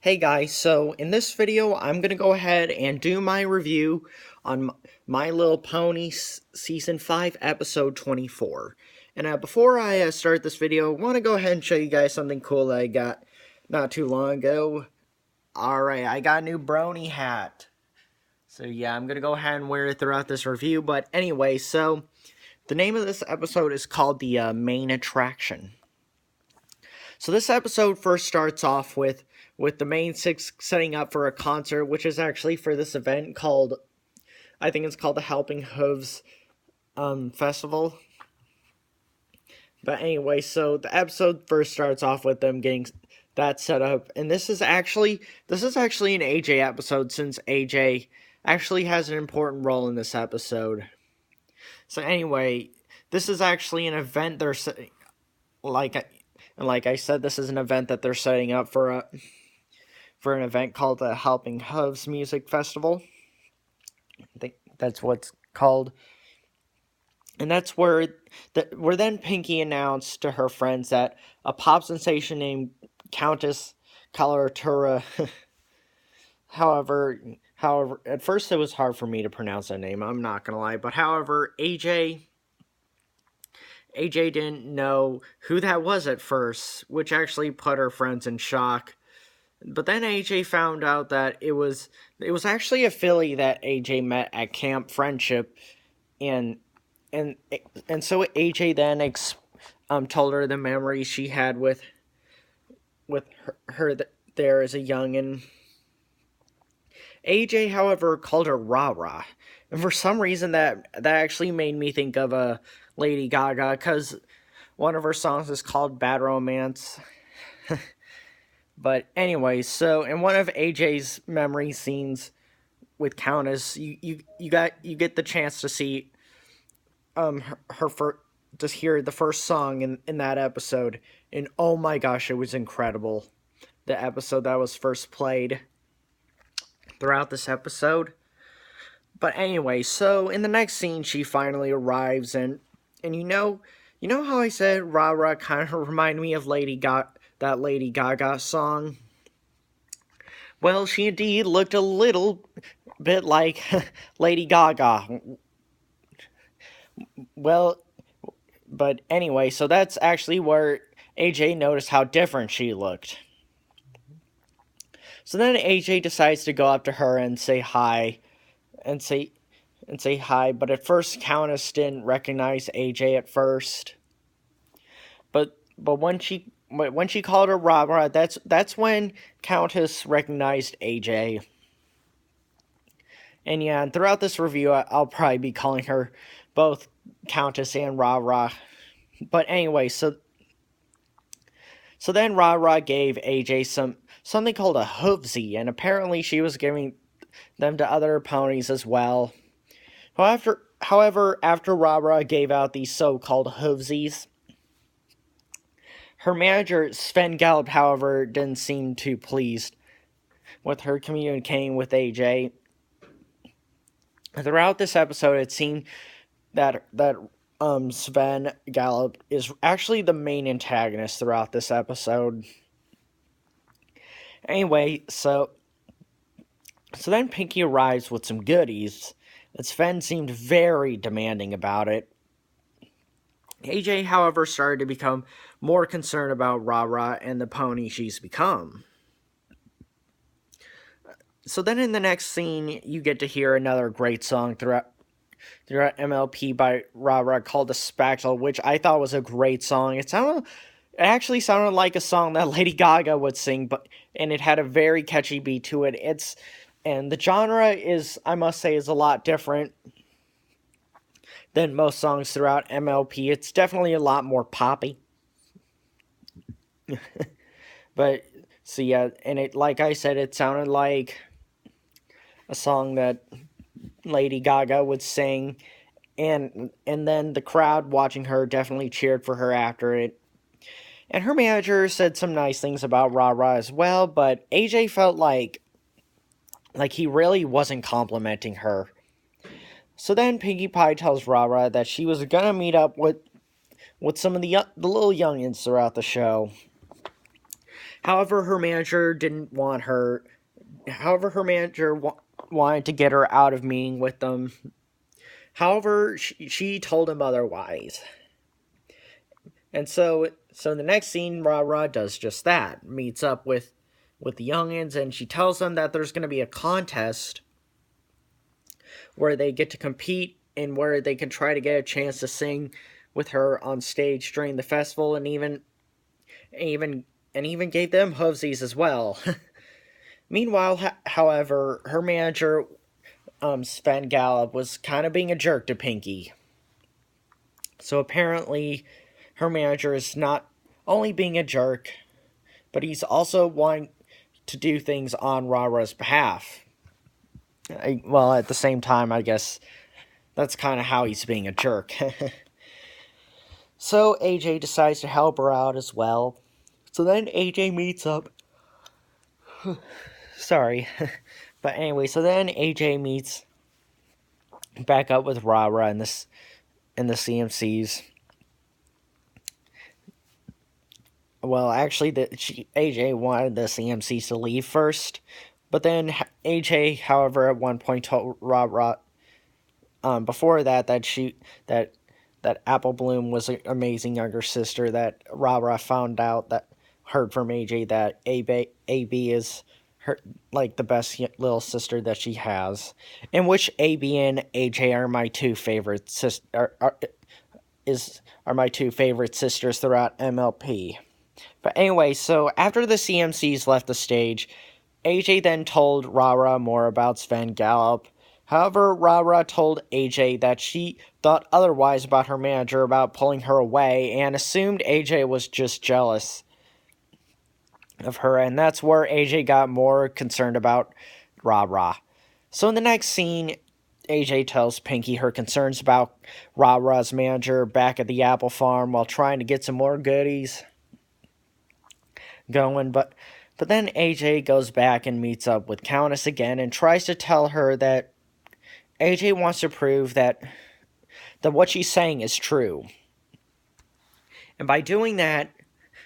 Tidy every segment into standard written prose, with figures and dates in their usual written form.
Hey guys, so in this video I'm going to go ahead and do my review on My Little Pony Season 5 Episode 24. And before I start this video, I want to go ahead and show you guys something cool that I got not too long ago. Alright, I got a new brony hat. So yeah, I'm going to go ahead and wear it throughout this review. But anyway, so the name of this episode is called The Main Attraction. So this episode first starts off with the main six setting up for a concert, which is actually for this event called, I think it's called the Helping Hooves Festival. But anyway, so the episode first starts off with them getting that set up, and this is actually an AJ episode, since AJ actually has an important role in this episode. So anyway, this is actually an event they're like I said, this is an event that they're setting up for an event called the Helping Hooves Music Festival. I think that's what's called. And that's where then Pinkie announced to her friends that a pop sensation named Countess Coloratura however, at first it was hard for me to pronounce that name, I'm not gonna lie, but however, AJ didn't know who that was at first, which actually put her friends in shock. But then AJ found out that it was actually a filly that AJ met at Camp Friendship, and so AJ then told her the memories she had with her there as a youngin. AJ, however, called her Rah Rah, and for some reason that actually made me think of Lady Gaga, because one of her songs is called Bad Romance. But anyway, so in one of AJ's memory scenes with Countess, you get the chance to see just hear the first song in that episode, and oh my gosh, it was incredible. The episode that was first played throughout this episode. But anyway, so in the next scene, she finally arrives, and you know how I said Rah Rah kind of reminded me of that Lady Gaga song? Well, she indeed looked a little bit like Lady Gaga. Well, but anyway, so that's actually where AJ noticed how different she looked. So then AJ decides to go up to her and say hi, but at first Countess didn't recognize AJ at first. But when she called her Rah Rah, that's when Countess recognized AJ. And yeah, and throughout this review, I'll probably be calling her both Countess and Rah Rah. But anyway, so then Rah Rah gave AJ something called a hoovesy, and apparently she was giving them to other ponies as well. However, after Rah Rah gave out these so-called hoovesies, her manager, Sven Gallop, however, didn't seem too pleased with her communicating with AJ. Throughout this episode, it seemed that Sven Gallop is actually the main antagonist throughout this episode. Anyway, so then Pinkie arrives with some goodies, but Sven seemed very demanding about it. AJ, however, started to become more concerned about Rah Rah and the pony she's become. So then in the next scene, you get to hear another great song throughout MLP by Rah Rah called The Spectacle, which I thought was a great song. It actually sounded like a song that Lady Gaga would sing, and it had a very catchy beat to it. And the genre is, I must say, is a lot different than most songs throughout MLP. It's definitely a lot more poppy. But so yeah, and it, like I said, it sounded like a song that Lady Gaga would sing, and then the crowd watching her definitely cheered for her after it. And her manager said some nice things about Rah Rah as well, but AJ felt like he really wasn't complimenting her. So then Pinkie Pie tells Rah Rah that she was gonna meet up with some of the little youngins throughout the show. However, her manager didn't want her. However, her manager wanted to get her out of meeting with them. However, she told him otherwise. And so in the next scene, Ra does just that. Meets up with the youngins, and she tells them that there's going to be a contest where they get to compete and where they can try to get a chance to sing with her on stage during the festival, and even gave them hoovesies as well. Meanwhile, however, her manager, Sven Gallop, was kind of being a jerk to Pinky. So apparently, her manager is not only being a jerk, but he's also wanting to do things on Ra-Ra's behalf. Well, at the same time, I guess that's kind of how he's being a jerk. So AJ decides to help her out as well. So then AJ meets up. Sorry. But anyway, so then AJ meets back up with Ra-Ra in the CMCs. Well, actually, AJ wanted the CMCs to leave first, but then AJ, however, at one point told Ra-Ra, before that that Apple Bloom was an amazing younger sister. That Ra-Ra heard from AJ that AB is her, like, the best little sister that she has, in which AB and AJ are my two favorite are my two favorite sisters throughout MLP. But anyway, so after the CMCs left the stage, AJ then told Ra-Ra more about Sven Gallop. However, Ra-Ra told AJ that she thought otherwise about her manager about pulling her away, and assumed AJ was just jealous of her, and that's where AJ got more concerned about Ra-Ra. So in the next scene, AJ tells Pinky her concerns about Ra-Ra's manager back at the apple farm while trying to get some more goodies going, but then AJ goes back and meets up with Countess again and tries to tell her that AJ wants to prove that what she's saying is true. And by doing that,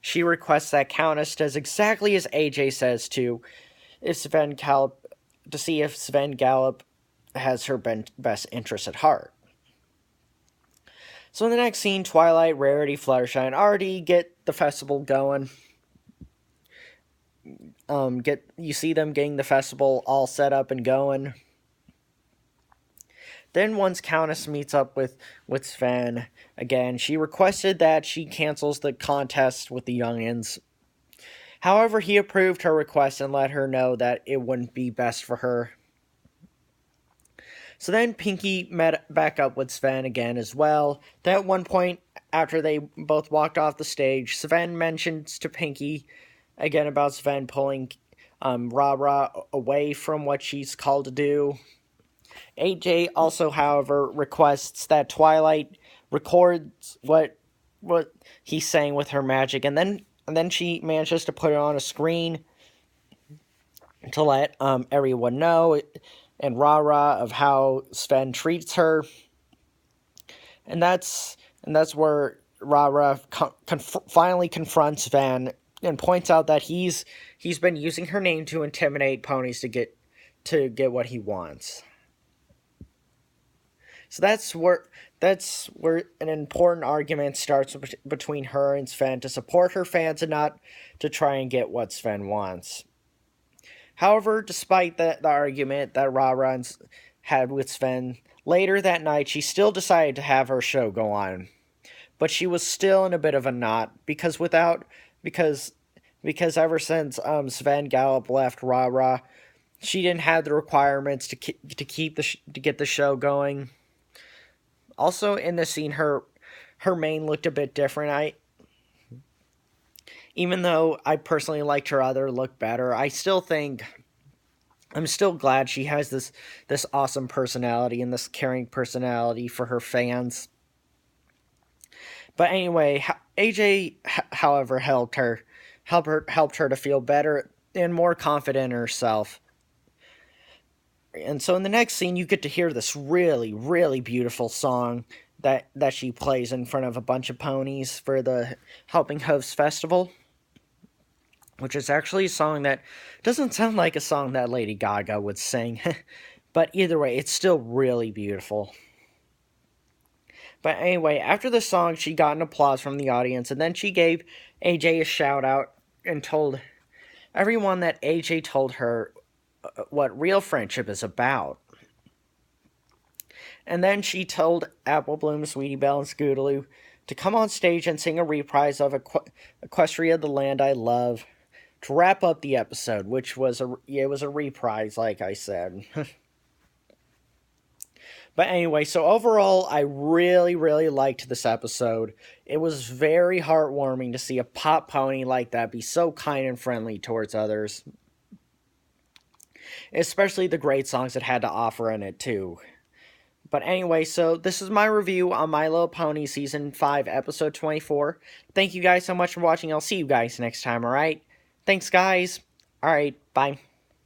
she requests that Countess does exactly as AJ says to see if Sven Gallop has her best interest at heart. So in the next scene, Twilight, Rarity, Fluttershy, and Artie get the festival going. You see them getting the festival all set up and going. Then once Countess meets up with Sven again, she requested that she cancels the contest with the youngins. However, he approved her request and let her know that it wouldn't be best for her. So then Pinky met back up with Sven again as well. Then at one point, after they both walked off the stage, Sven mentions to Pinky again about Sven pulling Ra-Ra away from what she's called to do. AJ also, however, requests that Twilight records what he's saying with her magic, and then she manages to put it on a screen to let everyone know, and Ra-Ra, of how Sven treats her. And that's where Ra-Ra finally confronts Sven and points out that he's been using her name to intimidate ponies to get what he wants. So that's where an important argument starts between her and Sven to support her fans and not to try and get what Sven wants. However, despite the argument that Ra-Ra had with Sven, later that night she still decided to have her show go on. But she was still in a bit of a knot because ever since Sven Gallop left Ra-Ra, she didn't have the requirements to get the show going. Also, in this scene, her mane looked a bit different. Even though I personally liked her other look better, I'm still glad she has this awesome personality and this caring personality for her fans. But anyway, AJ, however, helped her to feel better and more confident in herself. And so in the next scene, you get to hear this really, really beautiful song that she plays in front of a bunch of ponies for the Helping Hooves Festival. which is actually a song that doesn't sound like a song that Lady Gaga would sing. But either way, it's still really beautiful. But anyway, after the song, she got an applause from the audience, and then she gave AJ a shout out and told everyone that AJ told her what real friendship is about. And then she told Apple Bloom, Sweetie Belle, and Scootaloo to come on stage and sing a reprise of Equestria, the Land I Love, to wrap up the episode, which was it was a reprise, like I said. But anyway, so overall, I really, really liked this episode. It was very heartwarming to see a pop pony like that be so kind and friendly towards others. Especially the great songs it had to offer in it, too. But anyway, so this is my review on My Little Pony Season 5, Episode 24. Thank you guys so much for watching. I'll see you guys next time, alright? Thanks, guys. Alright, bye.